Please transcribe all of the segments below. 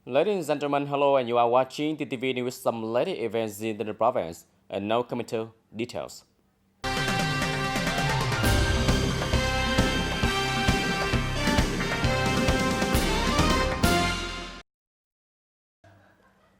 Ladies and gentlemen, hello, and you are watching TTV News, some latest events in the province, and now coming to details.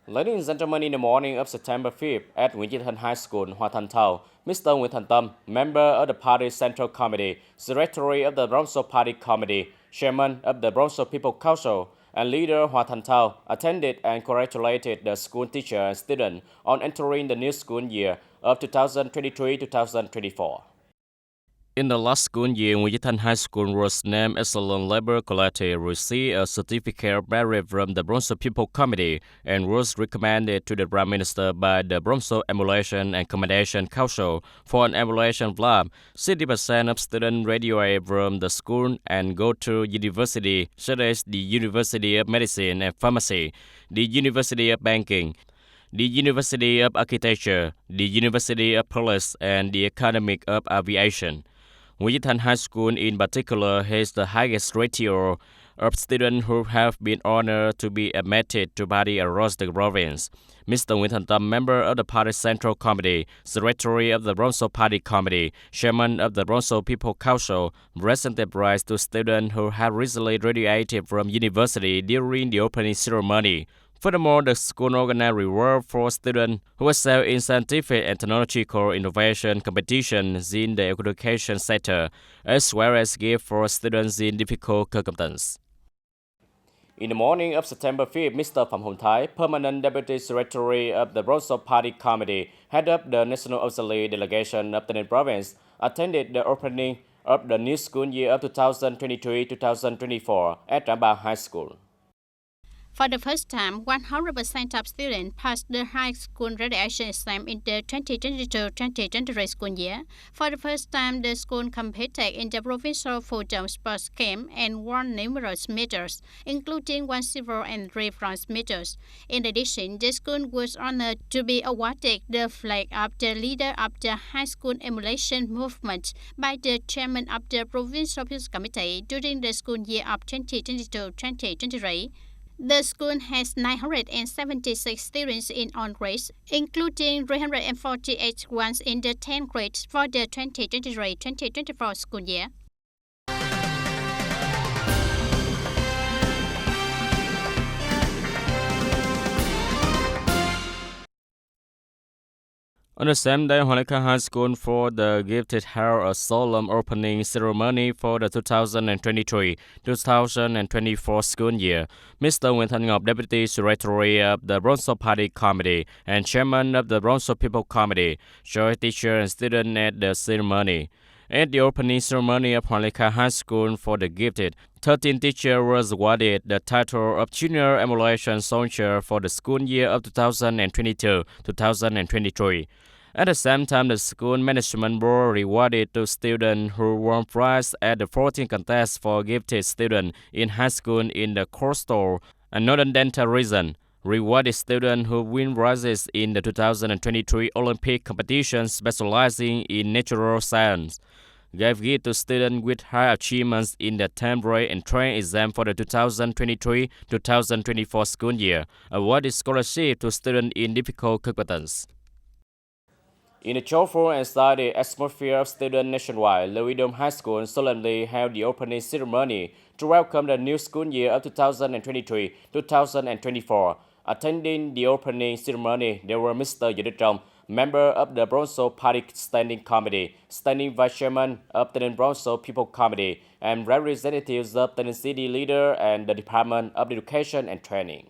Ladies and gentlemen, in the morning of September 5th at Nguyễn High School, Hoa Thanh Thao, Mr. Nguyễn Thành Tâm, member of the party Central Committee, Secretary of the Bronzo Party Committee, Chairman of the Bronzo People Council, and leader Hoa Thanh Thao attended and congratulated the school teacher and student on entering the new school year of 2023-2024. In the last school year, Nguyễn High School was named Excellent Labor Collective, received a certificate of merit from the Bronzo People Committee, and was recommended to the Prime Minister by the Bronzo Emulation and Commendation Council for an emulation lab. 60% of students graduate from the school and go to university, such as the University of Medicine and Pharmacy, the University of Banking, the University of Architecture, the University of Police, and the Academy of Aviation. Nguyễn High School in particular has the highest ratio of students who have been honored to be admitted to party across the province. Mr. Nguyễn Tâm, member of the party Central Committee, Secretary of the Bronzo Party Committee, Chairman of the Bronzo People Council, presented prize to students who have recently graduated from university during the opening ceremony. Furthermore, the school organized reward for students who excel in scientific and technological innovation competitions in the education sector, as well as gift for students in difficult circumstances. In the morning of September 5th, Mr. Phạm Hồng Thái, Permanent Deputy Secretary of the Bronzo Party Committee, head up the National Auxiliary Delegation of TayNinhTV Province, attended the opening of the new school year of 2023-2024 at Trảng High School. For the first time, 100% of students passed the high school graduation exam in the 2022-2023 school year. For the first time, the school competed in the provincial football sports game and won numerous medals, including 1 silver and 3 bronze medals. In addition, the school was honored to be awarded the flag of the leader of the high school emulation movement by the chairman of the provincial peace committee during the school year of 2022-2023. The school has 976 students in all grades, including 348 ones in the 10th grade for the 2023-2024 school year. On the same day, High School for the gifted held a solemn opening ceremony for the 2023-2024 school year. Mr. Nguyễn Thanh Ngọc, Deputy Secretary of the Bronzo Party Committee and Chairman of the Bronzo People Committee, joined teachers and students at the ceremony. At the opening ceremony of High School for the gifted, 13 teachers were awarded the title of Junior Emulation Soldier for the school year of 2022-2023. At the same time, the school management board rewarded two students who won prizes at the 14th contest for gifted students in high school in the coastal and northern Delta region. Rewarded students who win prizes in the 2023 Olympic competition specializing in natural science. Gave gift to students with high achievements in the temporary and training exam for the 2023-2024 school year. Awarded scholarship to students in difficult circumstances. In a joyful and excited atmosphere of students nationwide, Louis High School solemnly held the opening ceremony to welcome the new school year of 2023-2024. Attending the opening ceremony, there were Mr. Vũ Đức Trọng, member of the Bronzo Party Standing Committee, standing vice chairman of the Bronzo People Committee, and representatives of the city leader and the Department of Education and Training.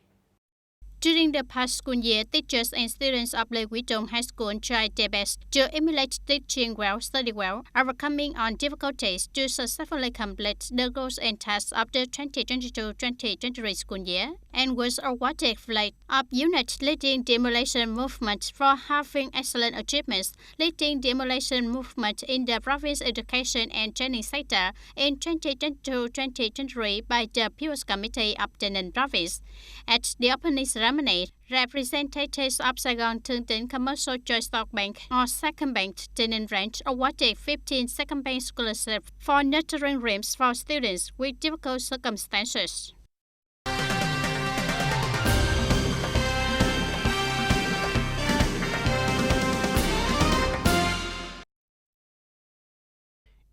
During the past school year, teachers and students of Lê Quý Đôn High School tried their best to emulate teaching well, study well, overcoming on difficulties to successfully complete the goals and tasks of the 2022-2023 school year, and was awarded flag of unit leading the emulation movement for having excellent achievements, leading the emulation movement in the province education and training sector in 2022-2023 by the Peace Committee of the TayNinhTV Province. At the opening ceremony, representatives of Saigon Thương Tín Commercial Choice Stock Bank or Second Bank TayNinhTV Branch awarded 15 second bank scholarships for nurturing rooms for students with difficult circumstances.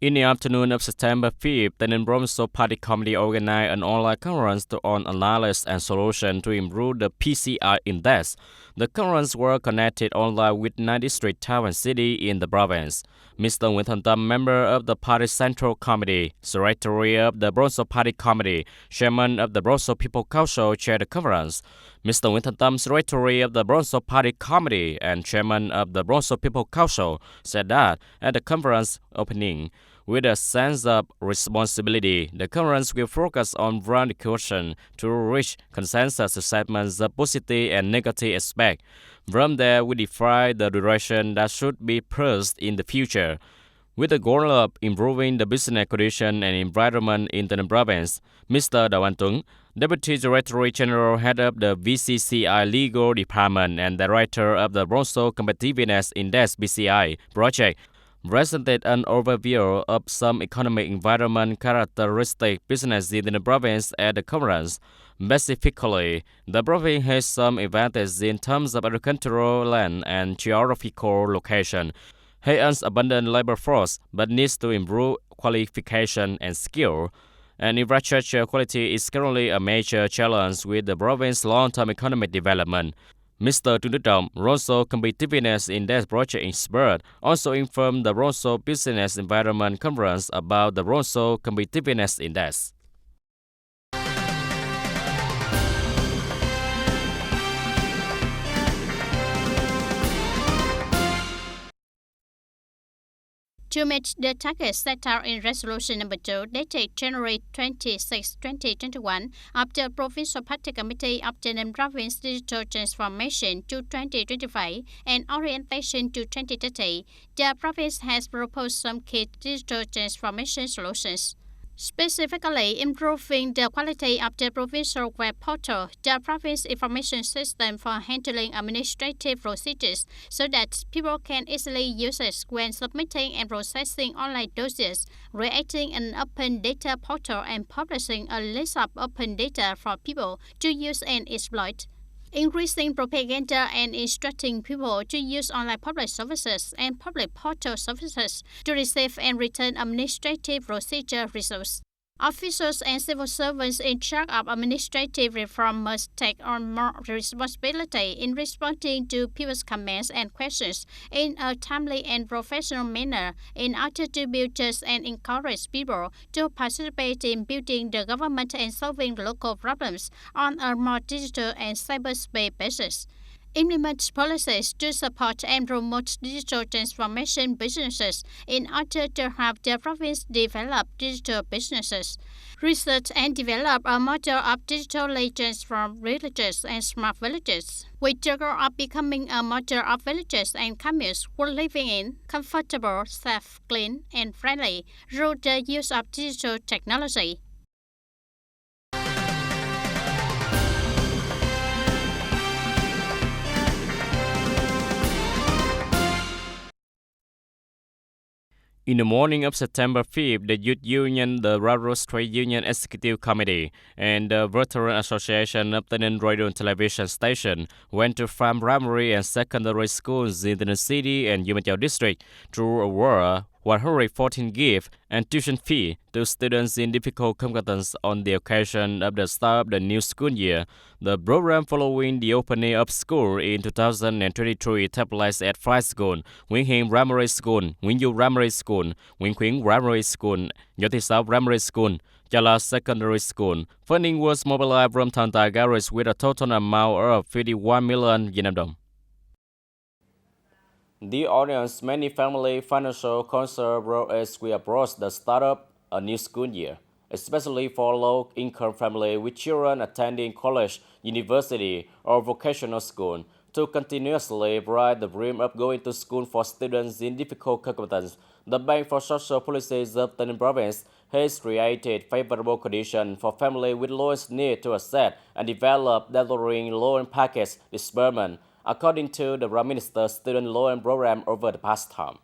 In the afternoon of September 5th, the TayNinhTV Party Committee organized an online conference on analysis and solutions to improve the PCI index. The conference was connected online with 9 district towns and cities in the province. Mr. Nguyễn Thành Tâm, member of the Party Central Committee, Secretary of the TayNinhTV Party Committee, Chairman of the TayNinhTV People Council, chaired the conference. Mr. Nguyễn Thành Tâm, Secretary of the TayNinhTV Party Committee and Chairman of the TayNinhTV People Council, said that at the conference opening, with a sense of responsibility, the conference will focus on broad discussion to reach consensus assessments of positive and negative aspects. From there, we define the direction that should be pursued in the future, with the goal of improving the business condition and environment in the province. Mr. Đào Anh Tuấn, Deputy Director General, Head of the VCCI Legal Department and Director of the Bronzo Competitiveness Index BCI project, presented an overview of some economic environment characteristic business in the province at the conference. Specifically, the province has some advantages in terms of agricultural land and geographical location. It has abundant labor force, but needs to improve qualification and skill. And infrastructure quality is currently a major challenge with the province's long-term economic development. Mr. Trương Đức Trọng, Bronzo Competitiveness Index project expert, also informed the Bronzo Business Environment Conference about the Bronzo Competitiveness Index. To meet the target set out in Resolution Number 2, dated January 26, 2021, of the Provincial Party Committee of the Province Digital Transformation to 2025 and Orientation to 2030, the province has proposed some key digital transformation solutions. Specifically, improving the quality of the provincial web portal, the province information system for handling administrative procedures, so that people can easily use it when submitting and processing online dossiers, creating an open data portal and publishing a list of open data for people to use and exploit. Increasing propaganda and instructing people to use online public services and public portal services to receive and return administrative procedure results. Officials and civil servants in charge of administrative reform must take on more responsibility in responding to people's comments and questions in a timely and professional manner in order to build trust and encourage people to participate in building the government and solving local problems on a more digital and cyberspace basis. Implement policies to support and promote digital transformation businesses in order to help the province develop digital businesses. Research and develop a model of digitally transformed villages and smart villages, with the goal of becoming a model of villages and communes worth living in, comfortable, safe, clean, and friendly through the use of digital technology. In the morning of September 5th, the Youth Union, the Railroad Trade Union Executive Committee, and the Veteran Association of TayNinhTV Radio and Television Station went to farm primary and secondary schools in the city and Yu Ma Chau district to award 114 gifts and tuition fee to students in difficult circumstances on the occasion of the start of the new school year. The program following the opening of school in 2023 took place at 5 schools: Nguyễn Hiền Primary School, Nguyễn Du Primary School, Nguyễn Khuyến Primary School, Võ Thị Sáu Primary School, Chala Secondary School. Funding was mobilized from Thantai Garage with a total amount of 51 million Việt Nam đồng. The audience, many family financial concerns brought as we approach the start of a new school year, especially for low-income families with children attending college, university, or vocational school. To continuously brighten the dream of going to school for students in difficult circumstances, the Bank for Social Policies of TayNinhTV Province has created favorable conditions for families with lowest need to access and develop tailoring loan package disbursement, according to the Prime Minister's Student Loan Program over the past time.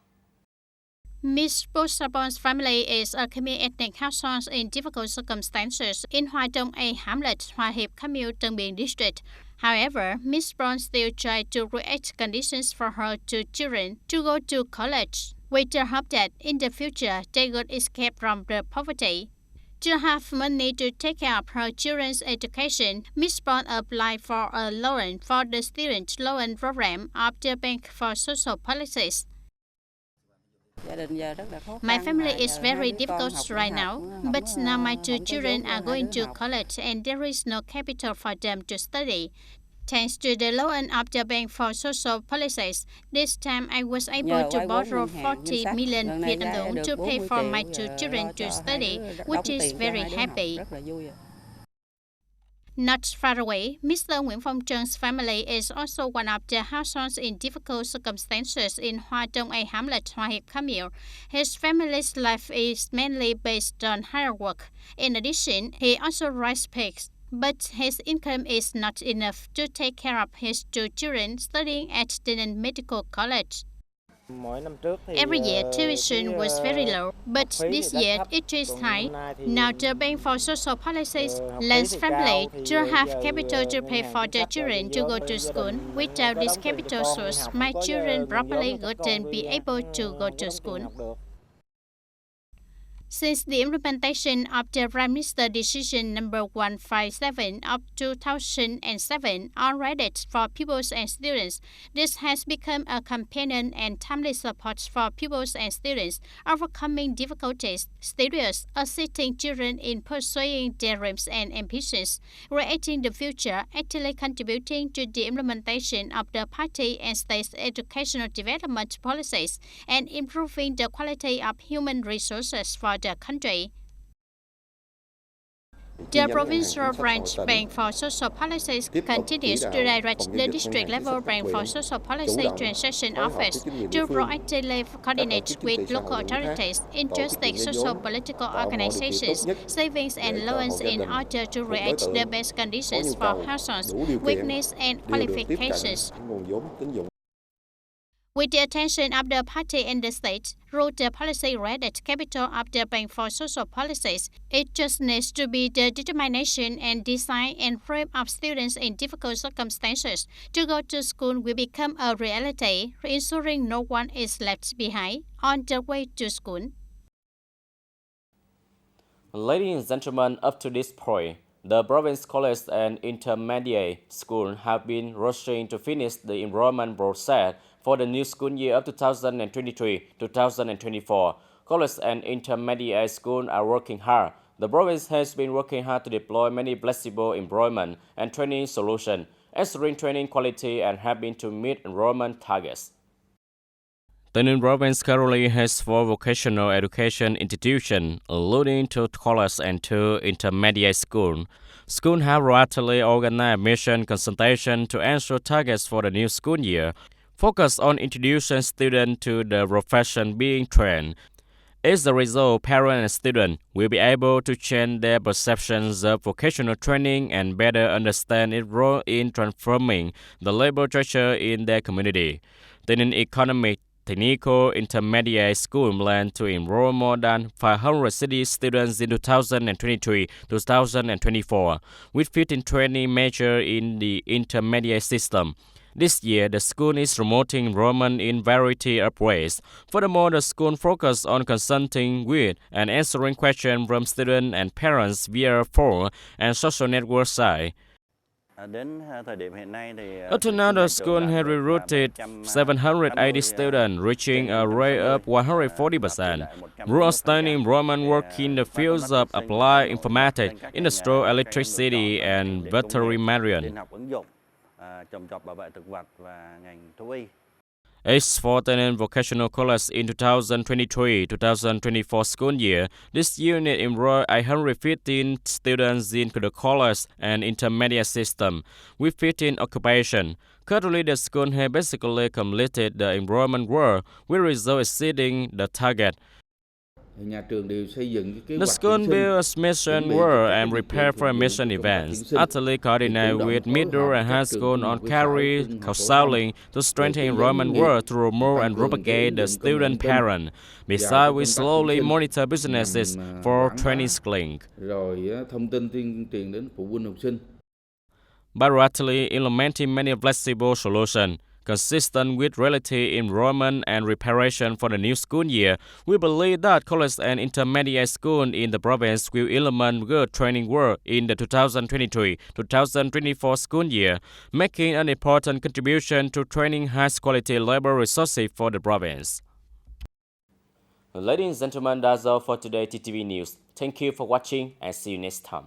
Ms. Bosabon's family is a Khmer ethnic household in difficult circumstances in Hoa Dong A hamlet, Hoa Hiệp Commune, Tân Biên District. However, Ms. Brown still tried to create conditions for her two children to go to college. with the hope that in the future they could escape from the poverty. To have money to take care of her children's education, Miss Bond applied for a loan for the student loan program of the Bank for Social Policies. My family is very difficult right now, but now my two children are going to college and there is no capital for them to study. Thanks to the loan of the Bank for Social Policies, this time I was able to borrow 40 million Vietnam dong to pay for my two children to study, which is very happy. Not far away, Mr. Nguyễn Phong Trân family is also one of the households in difficult circumstances in Hoa Đông A hamlet, Hoa Hiệp Kham Mueang. His family's life is mainly based on hard work. In addition, he also rides pigs. But his income is not enough to take care of his two children studying at TayNinhTV Medical College. Every year, tuition was very low, but this year it is high. Now the Bank for Social Policies lends family to have capital to pay for the children to go to school. Without this capital source, my children probably wouldn't be able to go to school. Since the implementation of the Prime Minister Decision number 157 of 2007 on Reddit for pupils and students, this has become a companion and timely support for pupils and students overcoming difficulties, studious, assisting children in pursuing their dreams and ambitions, creating the future, actively contributing to the implementation of the party and state educational development policies, and improving the quality of human resources for the country. The Provincial Branch Bank for Social Policies continues to direct the District Level Bank for Social Policy Transaction Office to proactively coordinate with local authorities, interested social political organizations, savings and loans in order to create the best conditions for households with needs and qualifications. With the attention of the party and the state, through the policy-related capital of the Bank for Social Policies, it just needs to be the determination and design and frame of students in difficult circumstances to go to school will become a reality, ensuring no one is left behind on the way to school. Ladies and gentlemen, up to this point, the province college and intermediate school have been rushing to finish the enrollment process for the new school year of 2023-2024. College and intermediate schools are working hard. The province has been working hard to deploy many flexible employment and training solutions, ensuring training quality and helping to meet enrollment targets. The new province currently has 4 vocational education institutions, including 2 colleges and 2 intermediate schools. Schools have rapidly organized mission consultation to ensure targets for the new school year, focus on introducing students to the profession being trained. As a result, parents and students will be able to change their perceptions of vocational training and better understand its role in transforming the labor structure in their community. The economic technical intermediate school plans to enroll more than 500 city students in 2023-2024, with 15 training majors in the intermediate system. This year, the school is promoting enrollment in variety of ways. Furthermore, the school focuses on consulting with and answering questions from students and parents via phone and social network sites. Up to now, the school has recruited 780 students, reaching a rate of 140%. Through outstanding enrollment work in the fields of applied informatics, industrial electricity, and veterinarian. As for TayNinhTV Vocational College in 2023-2024 school year, this unit enrolled 815 students in the college and intermediate system, with 15 occupations. Currently, the school has basically completed the enrollment work, with results exceeding the target. The school builds mission work and prepare for mission events, actively coordinate with middle and high school on career counseling to strengthen enrollment work to promote and propagate the student parent. Besides, we slowly monitor businesses for training skilling. By rapidly implementing many flexible solutions, Consistent with reality enrollment and preparation for the new school year, we believe that college and intermediate schools in the province will implement good training work in the 2023-2024 school year, making an important contribution to training high-quality labor resources for the province. Ladies and gentlemen, that's all for today TTV News. Thank you for watching and see you next time.